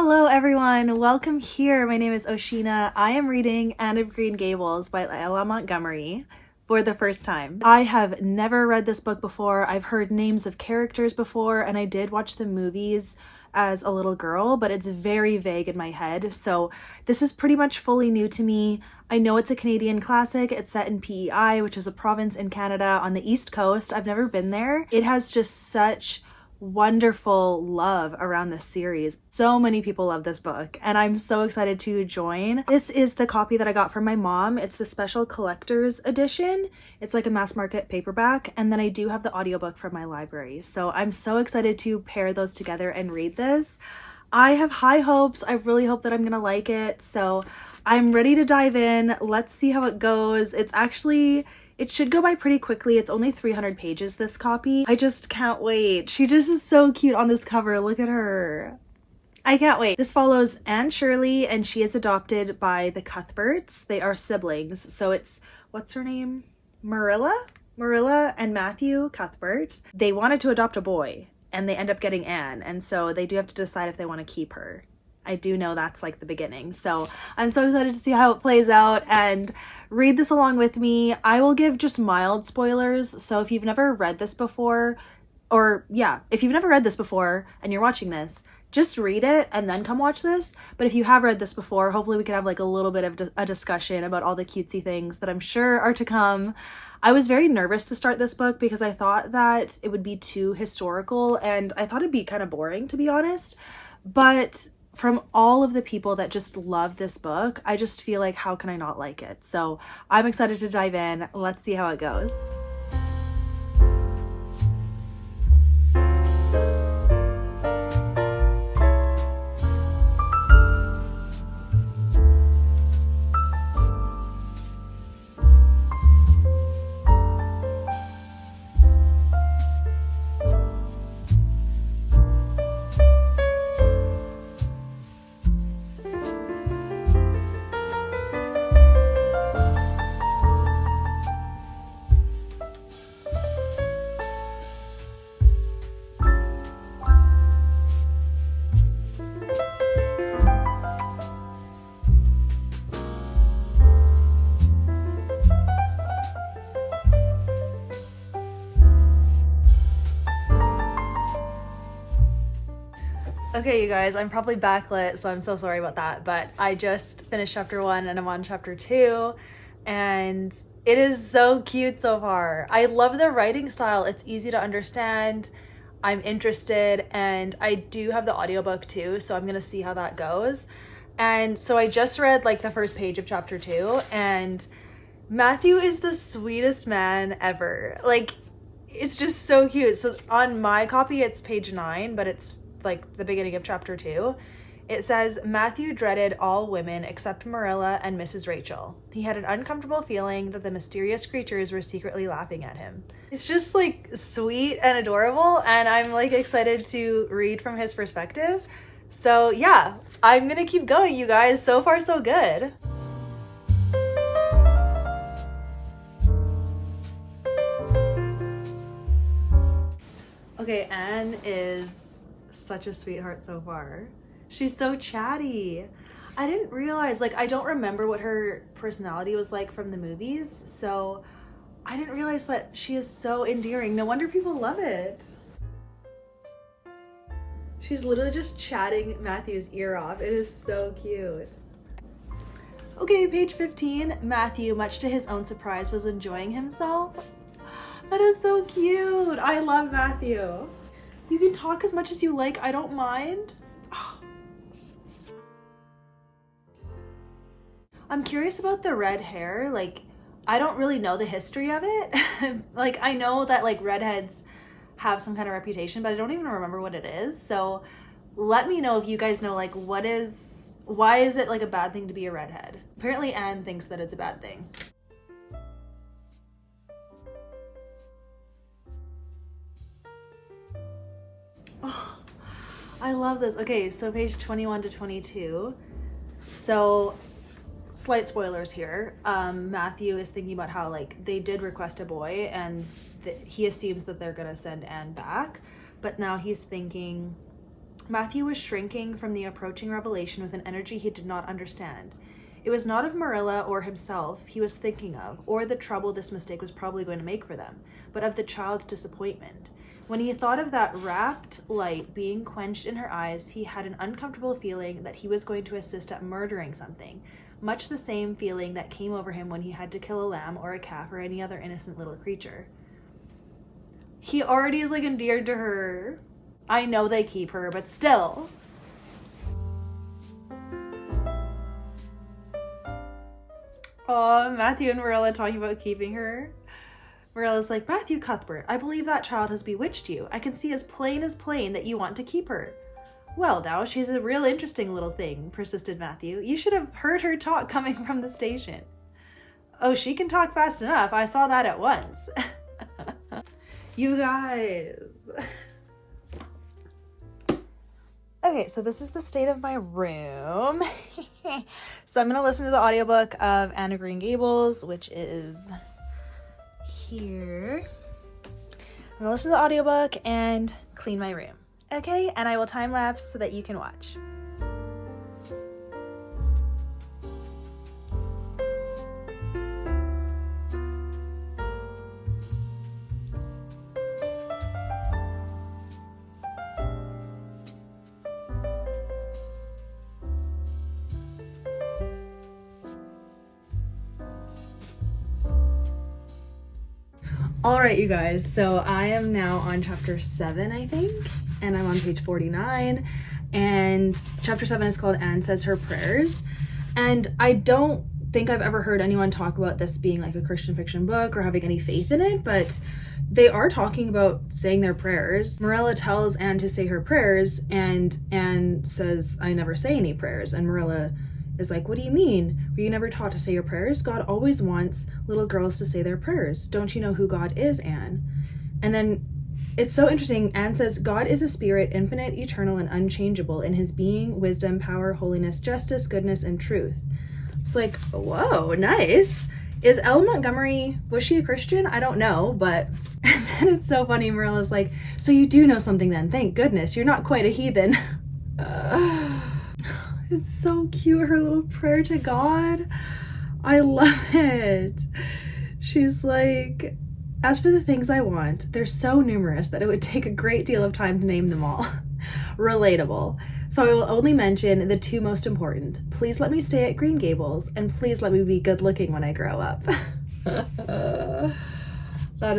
Hello everyone, welcome here. My name is Oshina. I am reading Anne of Green Gables by Ella Montgomery for the first time. I have never read this book before. I've heard names of characters before, and I did watch the movies as a little girl, but it's very vague in my head. So this is pretty much fully new to me. I know it's a Canadian classic. It's set in PEI, which is a province in Canada on the East Coast. I've never been there. It has just such wonderful love around this series. So many people love this book, and I'm so excited to join. This is the copy that I got from my mom. It's the special collector's edition. It's like a mass market paperback, and then I do have the audiobook from my library. So I'm so excited to pair those together and read this. I have high hopes. I really hope that I'm gonna like it. So I'm ready to dive in. Let's see how it goes. It should go by pretty quickly. It's only 300 pages, this copy. I just can't wait. She just is so cute on this cover. Look at her. I can't wait. This follows Anne Shirley, and she is adopted by the Cuthberts. They are siblings. So it's, what's her name? Marilla and Matthew Cuthbert. They wanted to adopt a boy, and they end up getting Anne. And so they do have to decide if they want to keep her. I do know that's like the beginning. So I'm so excited to see how it plays out and read this along with me. I will give just mild spoilers. So if you've never read this before, if you've never read this before and you're watching this, just read it and then come watch this. But if you have read this before, hopefully we can have like a little bit of a discussion about all the cutesy things that I'm sure are to come. I was very nervous to start this book because I thought that it would be too historical, and I thought it'd be kind of boring, to be honest. But from all of the people that just love this book, I just feel like, how can I not like it? So I'm excited to dive in. Let's see how it goes. Okay, you guys, I'm probably backlit, so I'm so sorry about that, but I just finished chapter 1 and I'm on chapter 2, and it is so cute so far. I love the writing style. It's easy to understand. I'm interested, and I do have the audiobook too, so I'm gonna see how that goes. And so I just read like the first page of chapter 2, and Matthew is the sweetest man ever. Like, it's just so cute. So on my copy, it's page 9, but it's like the beginning of chapter 2. It says, Matthew dreaded all women except Marilla and Mrs. Rachel. He had an uncomfortable feeling that the mysterious creatures were secretly laughing at him. It's just like sweet and adorable, and I'm like excited to read from his perspective. So yeah, I'm gonna keep going, you guys. So far, so good. Okay, Anne is such a sweetheart so far. She's so chatty. I didn't realize, like, I don't remember what her personality was like from the movies, so I didn't realize that she is so endearing. No wonder people love it. She's literally just chatting Matthew's ear off. It is so cute. Okay, page 15. Matthew, much to his own surprise, was enjoying himself. That is so cute. I love Matthew. You can talk as much as you like. I don't mind. I'm curious about the red hair. Like, I don't really know the history of it. Like, I know that like redheads have some kind of reputation, but I don't even remember what it is. So let me know if you guys know, like, why is it like a bad thing to be a redhead? Apparently Anne thinks that it's a bad thing. Oh, I love this. Okay, so page 21 to 22. So slight spoilers here. Matthew is thinking about how like they did request a boy, and he assumes that they're gonna send Anne back, but now he's thinking Matthew was shrinking from the approaching revelation with an energy he did not understand. It was not of Marilla or himself he was thinking of, or the trouble this mistake was probably going to make for them, but of the child's disappointment. When he thought of that rapt light being quenched in her eyes, he had an uncomfortable feeling that he was going to assist at murdering something, much the same feeling that came over him when he had to kill a lamb or a calf or any other innocent little creature. He already is like endeared to her. I know they keep her, but still. Oh, Matthew and Marilla talking about keeping her. Marilla's like, Matthew Cuthbert, I believe that child has bewitched you. I can see as plain that you want to keep her. Well, now, she's a real interesting little thing, persisted Matthew. You should have heard her talk coming from the station. Oh, she can talk fast enough. I saw that at once. You guys. Okay, so this is the state of my room. So I'm going to listen to the audiobook of Anne of Green Gables, which is here. I'm going to listen to the audiobook and clean my room. Okay, and I will time lapse so that you can watch. All right, you guys, so I am now on chapter 7, I think, and I'm on page 49, and chapter 7 is called Anne Says Her Prayers, and I don't think I've ever heard anyone talk about this being like a Christian fiction book or having any faith in it, but they are talking about saying their prayers. Marilla tells Anne to say her prayers, and Anne says, I never say any prayers, and Marilla is like, what do you mean? Were you never taught to say your prayers? God always wants little girls to say their prayers. Don't you know who God is, Anne? And then it's so interesting. Anne says, God is a spirit, infinite, eternal, and unchangeable in his being, wisdom, power, holiness, justice, goodness, and truth. It's like, whoa, nice. Is Elle Montgomery, was she a Christian? I don't know, but and then it's so funny. Marilla's like, so you do know something then. Thank goodness. You're not quite a heathen. It's so cute, her little prayer to God. I love it. She's like, as for the things I want, they're so numerous that it would take a great deal of time to name them all. Relatable. So I will only mention the 2 most important. Please let me stay at Green Gables, and please let me be good looking when I grow up. That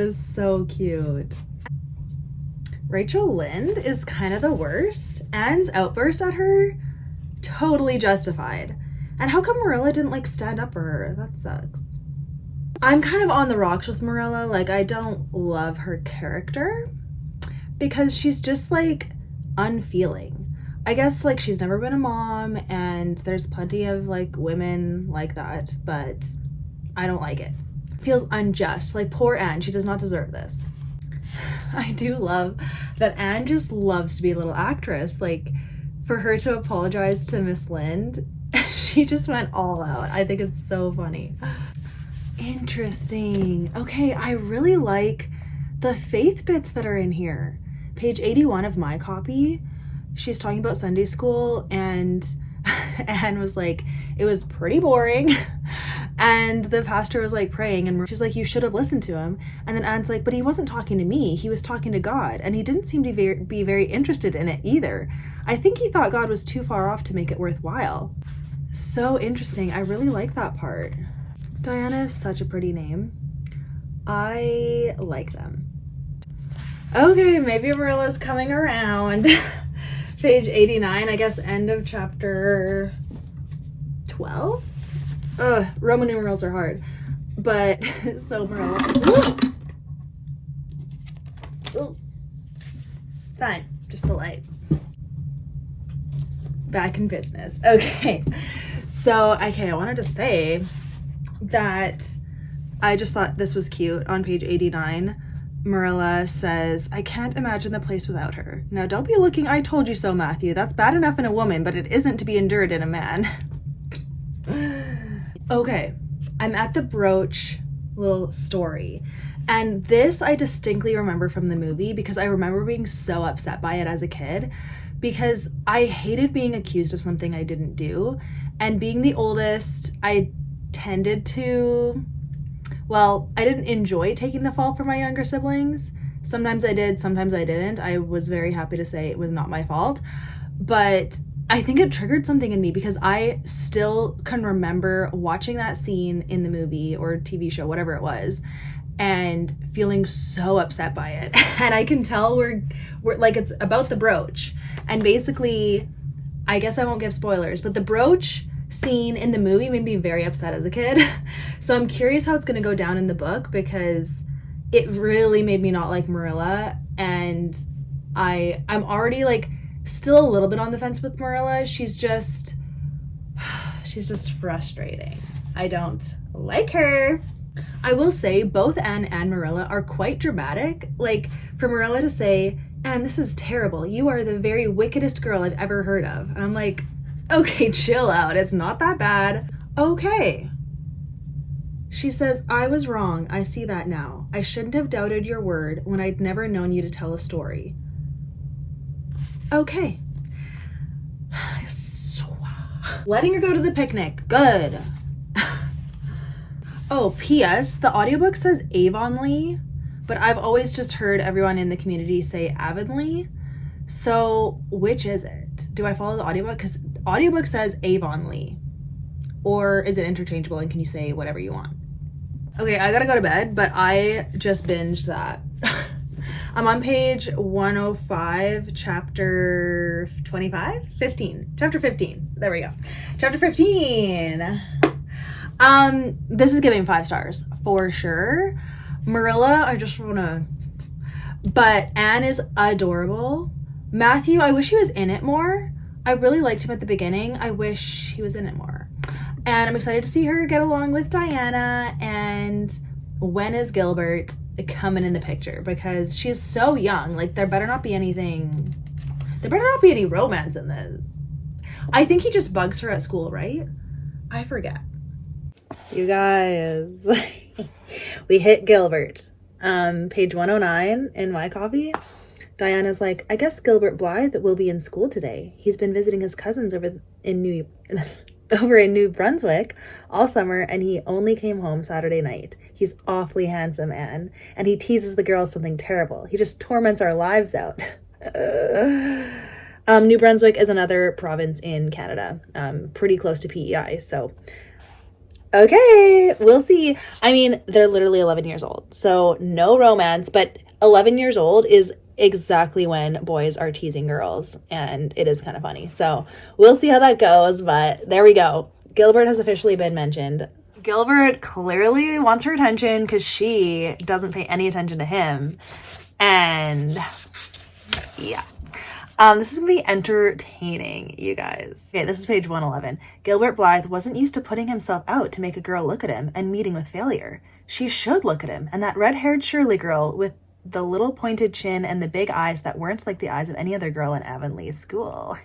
is so cute. Rachel Lynde is kind of the worst. Anne's outburst at her, totally justified. And how come Marilla didn't like stand up for her? That sucks. I'm kind of on the rocks with Marilla. Like, I don't love her character because she's just like unfeeling. I guess like she's never been a mom, and there's plenty of like women like that, but I don't like it. Feels unjust. Like, poor Anne, she does not deserve this. I do love that Anne just loves to be a little actress. Like, for her to apologize to Miss Lynde, she just went all out. I think it's so funny. Interesting. Okay, I really like the faith bits that are in here. Page 81 of my copy, she's talking about Sunday school, and Anne was like, it was pretty boring. And the pastor was like praying, and she's like, you should have listened to him. And then Anne's like, but he wasn't talking to me, he was talking to God, and he didn't seem to be very interested in it either. I think he thought God was too far off to make it worthwhile. So interesting. I really like that part. Diana is such a pretty name. I like them. Okay, maybe Marilla's coming around. Page 89, I guess, end of chapter 12? Ugh, Roman numerals are hard. But, so Marilla. Ooh. It's fine, just the light. Back in business. Okay, so, I wanted to say that I just thought this was cute. On page 89, Marilla says, I can't imagine the place without her. Now, don't be looking, I told you so, Matthew. That's bad enough in a woman, but it isn't to be endured in a man. Okay, I'm at the brooch little story. And this I distinctly remember from the movie because I remember being so upset by it as a kid because I hated being accused of something I didn't do. And being the oldest, I tended to, well, I didn't enjoy taking the fall for my younger siblings. Sometimes I did, sometimes I didn't. I was very happy to say it was not my fault. But I think it triggered something in me because I still can remember watching that scene in the movie or TV show, whatever it was, and feeling so upset by it. And I can tell we're like, it's about the brooch. And basically, I guess I won't give spoilers, but the brooch scene in the movie made me very upset as a kid. So I'm curious how it's going to go down in the book, because it really made me not like Marilla. And I'm already like still a little bit on the fence with Marilla. She's just frustrating. I don't like her. I will say both Anne and Marilla are quite dramatic. Like, for Marilla to say, "Anne, this is terrible. You are the very wickedest girl I've ever heard of." And I'm like, okay, chill out. It's not that bad. Okay. She says, "I was wrong. I see that now. I shouldn't have doubted your word when I'd never known you to tell a story." Okay. Letting her go to the picnic. Good. Oh, P.S. The audiobook says Avonlea, but I've always just heard everyone in the community say Avonlea. So which is it? Do I follow the audiobook? Because audiobook says Avonlea. Or is it interchangeable and can you say whatever you want? Okay, I gotta go to bed, but I just binged that. I'm on page 105, chapter 25? 15. Chapter 15. There we go. Chapter 15. This is giving 5 stars for sure. Marilla, I just wanna, but Anne is adorable. Matthew, I wish he was in it more. I really liked him at the beginning. I wish he was in it more. And I'm excited to see her get along with Diana. And when is Gilbert coming in the picture? Because she's so young. Like, there better not be any romance in this. I think he just bugs her at school, right? I forget. You guys, we hit Gilbert. Page 109 in my copy. Diana's like, "I guess Gilbert Blythe will be in school today. He's been visiting his cousins over in New Brunswick all summer, and he only came home Saturday night. He's awfully handsome, Anne, and he teases the girls something terrible. He just torments our lives out." New Brunswick is another province in Canada, pretty close to PEI, so okay, we'll see. I mean, they're literally 11 years old, so no romance, but 11 years old is exactly when boys are teasing girls, and it is kind of funny. So we'll see how that goes, but there we go. Gilbert has officially been mentioned. Gilbert clearly wants her attention because she doesn't pay any attention to him. And yeah. This is going to be entertaining, you guys. Okay, this is page 111. Gilbert Blythe wasn't used to putting himself out to make a girl look at him and meeting with failure. She should look at him, and that red-haired Shirley girl with the little pointed chin and the big eyes that weren't like the eyes of any other girl in Avonlea school.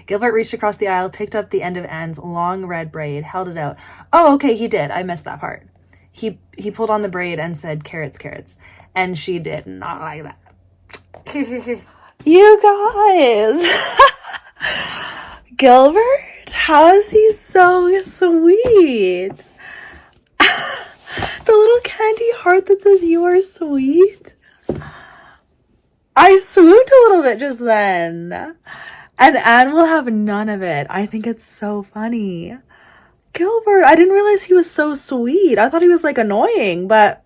Gilbert reached across the aisle, picked up the end of Anne's long red braid, held it out. Oh, okay, he did. I missed that part. He pulled on the braid and said, "Carrots, carrots." And she did not like that. You guys. Gilbert? How is he so sweet? The little candy heart that says "you are sweet." I swooned a little bit just then. And Anne will have none of it. I think it's so funny. Gilbert, I didn't realize he was so sweet. I thought he was like annoying, but...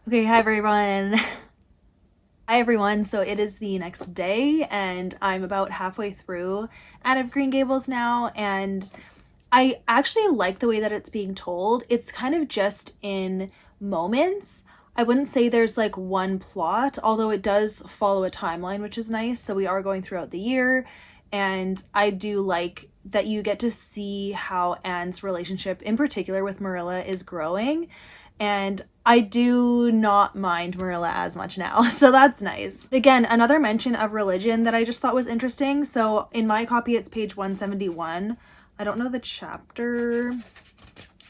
Okay, hi everyone. Hi everyone, so it is the next day and I'm about halfway through Anne of Green Gables now, and I actually like the way that it's being told. It's kind of just in moments. I wouldn't say there's like one plot, although it does follow a timeline, which is nice. So we are going throughout the year, and I do like that you get to see how Anne's relationship in particular with Marilla is growing. And I do not mind Marilla as much now, so that's nice. Again, another mention of religion that I just thought was interesting. So in my copy, it's page 171. I don't know the chapter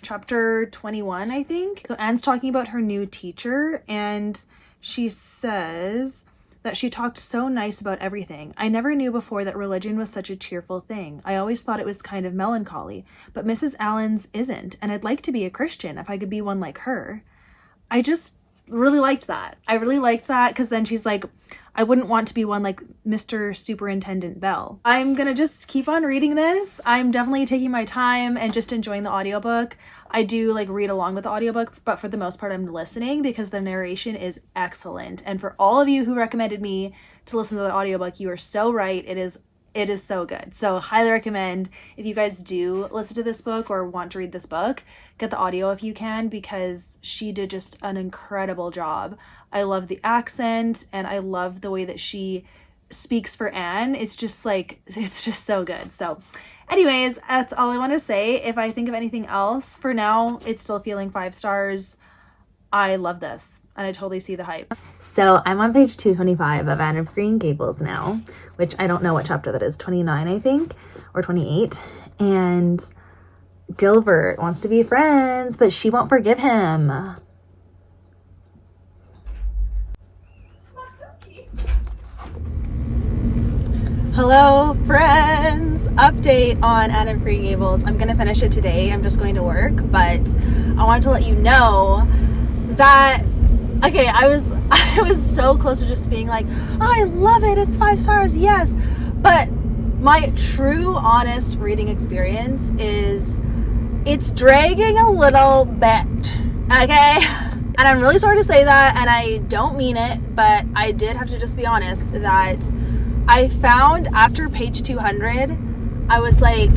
21, I think. So Anne's talking about her new teacher, and she says, that she talked so nice about everything. I never knew before that religion was such a cheerful thing. I always thought it was kind of melancholy, but Mrs. Allen's isn't, and I'd like to be a Christian if I could be one like her. I just really liked that. I really liked that because then she's like, I wouldn't want to be one like Mr. Superintendent Bell. I'm gonna just keep on reading this. I'm definitely taking my time and just enjoying the audiobook. I do like read along with the audiobook, but for the most part I'm listening because the narration is excellent. And for all of you who recommended me to listen to the audiobook, you are so right. It is so good. So highly recommend, if you guys do listen to this book or want to read this book, get the audio if you can, because she did just an incredible job. I love the accent and I love the way that she speaks for Anne. It's just so good. So anyways, that's all I want to say. If I think of anything else, for now, it's still feeling 5 stars. I love this and I totally see the hype. So I'm on page 225 of Anne of Green Gables now, which I don't know what chapter that is, 29 I think, or 28. And Gilbert wants to be friends, but she won't forgive him. Hello friends, update on Anne of Green Gables. I'm gonna finish it today. I'm just going to work, but I wanted to let you know that I was so close to just being like, oh, I love it, it's 5 stars, yes. But my true, honest reading experience is it's dragging a little bit, okay? And I'm really sorry to say that, and I don't mean it, but I did have to just be honest that I found after page 200, I was like,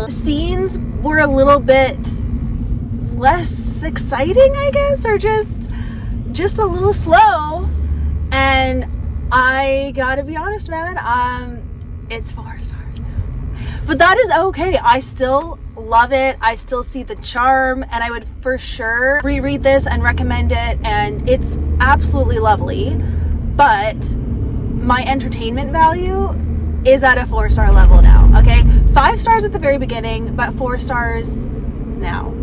scenes were a little bit less exciting, I guess, or just a little slow. And I gotta be honest, man, it's 4 stars now. But that is okay. I still love it. I still see the charm, and I would for sure reread this and recommend it, and it's absolutely lovely. But my entertainment value is at a 4-star level now, okay? 5 stars at the very beginning, but 4 stars now.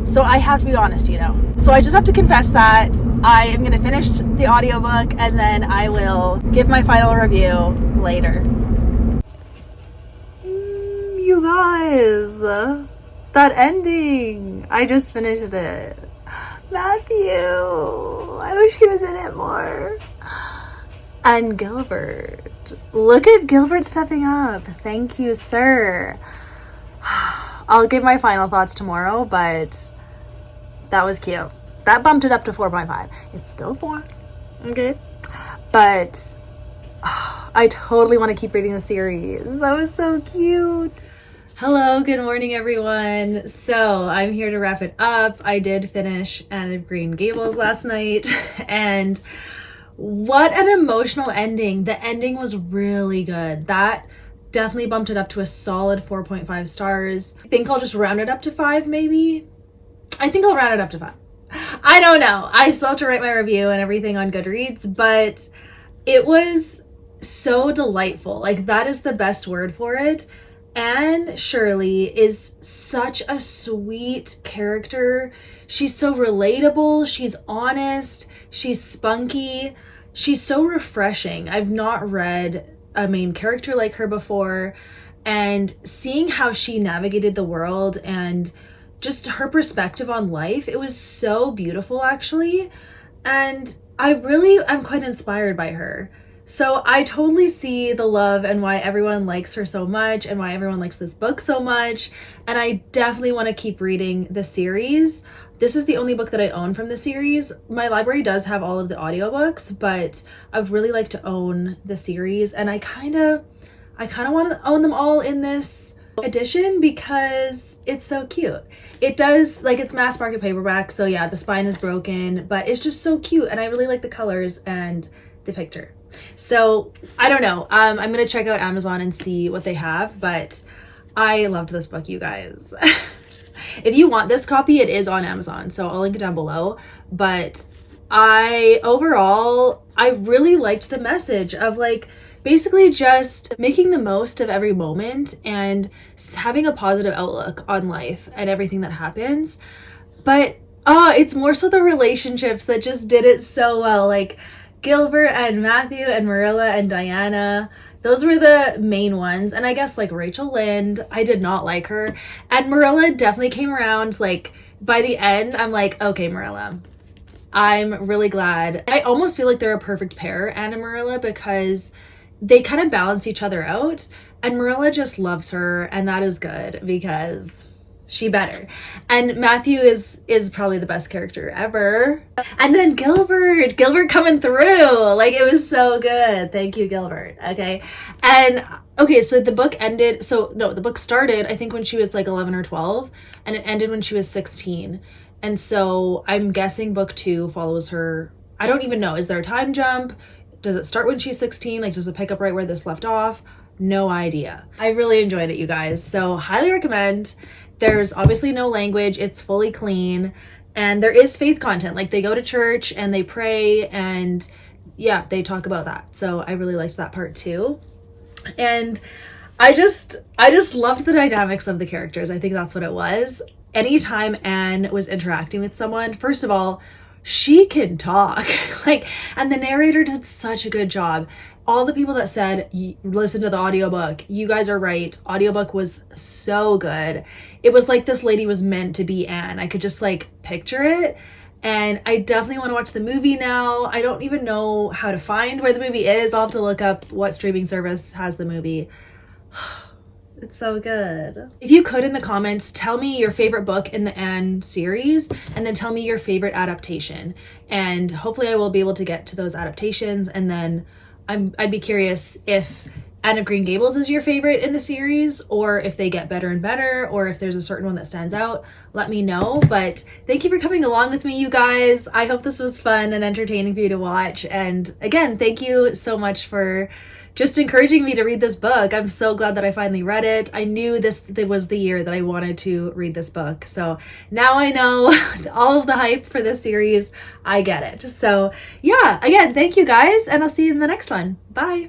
So I have to be honest, you know. So I just have to confess that I am gonna finish the audiobook and then I will give my final review later. You guys, that ending, I just finished it. Matthew, I wish he was in it more. And Gilbert, look at Gilbert stepping up. Thank you, sir. I'll give my final thoughts tomorrow, but that was cute. That bumped it up to 4.5. It's still 4, okay? But I totally want to keep reading the series. That was so cute. Hello, good morning, everyone. So I'm here to wrap it up. I did finish Anne of Green Gables last night, and what an emotional ending. The ending was really good. That definitely bumped it up to a solid 4.5 stars. I think I'll just round it up to 5, maybe. I think I'll round it up to 5. I don't know. I still have to write my review and everything on Goodreads, but it was so delightful. Like, that is the best word for it. Anne Shirley is such a sweet character. She's so relatable. She's honest. She's spunky. She's so refreshing. I've not read a main character like her before, and seeing how she navigated the world and just her perspective on life, it was so beautiful, actually. And I'm quite inspired by her. So I totally see the love and why everyone likes her so much and why everyone likes this book so much. And I definitely want to keep reading the series. This is the only book that I own from the series. My library does have all of the audiobooks, but I would really like to own the series. And I kind of want to own them all in this edition because it's so cute. It does, like, it's mass market paperback. So yeah, the spine is broken, but it's just so cute. And I really like the colors and the picture. So I don't know. I'm going to check out Amazon and see what they have, but I loved this book, you guys. If you want this copy, it is on Amazon, so I'll link it down below. But overall, I really liked the message of, like, basically just making the most of every moment and having a positive outlook on life and everything that happens. But it's more so the relationships that just did it so well. Like, Gilbert and Matthew and Marilla and Diana. Those were the main ones. And I guess like Rachel Lynde, I did not like her. And Marilla definitely came around. Like by the end, I'm like, okay, Marilla, I'm really glad. I almost feel like they're a perfect pair, Anne and Marilla, because they kind of balance each other out. And Marilla just loves her, and that is good because she better. And Matthew is probably the best character ever. And then Gilbert coming through. Like, it was so good. Thank you, Gilbert. Okay. And okay, so the book ended. So no, the book started, I think, when she was like 11 or 12, and it ended when she was 16. And so I'm guessing book 2 follows her. I don't even know. Is there a time jump? Does it start when she's 16? Like, does it pick up right where this left off? No idea. I really enjoyed it, you guys. So highly recommend. There's obviously no language. It's fully clean. And there is faith content. Like, they go to church and they pray, and yeah, they talk about that. So I really liked that part too. And I just loved the dynamics of the characters. I think that's what it was. Anytime Anne was interacting with someone, first of all, she can talk. Like, and the narrator did such a good job. All the people that said, listen to the audiobook, you guys are right. Audiobook was so good. It was like this lady was meant to be Anne. I could just like picture it. And I definitely want to watch the movie now. I don't even know how to find where the movie is. I'll have to look up what streaming service has the movie. It's so good. If you could, in the comments, tell me your favorite book in the Anne series, and then tell me your favorite adaptation. And hopefully I will be able to get to those adaptations. And then I'd be curious if Anne of Green Gables is your favorite in the series, or if they get better and better, or if there's a certain one that stands out. Let me know. But thank you for coming along with me, you guys. I hope this was fun and entertaining for you to watch. And again, thank you so much for just encouraging me to read this book. I'm so glad that I finally read it. I knew this was the year that I wanted to read this book. So now I know all of the hype for this series. I get it. So yeah, again, thank you guys, and I'll see you in the next one. Bye.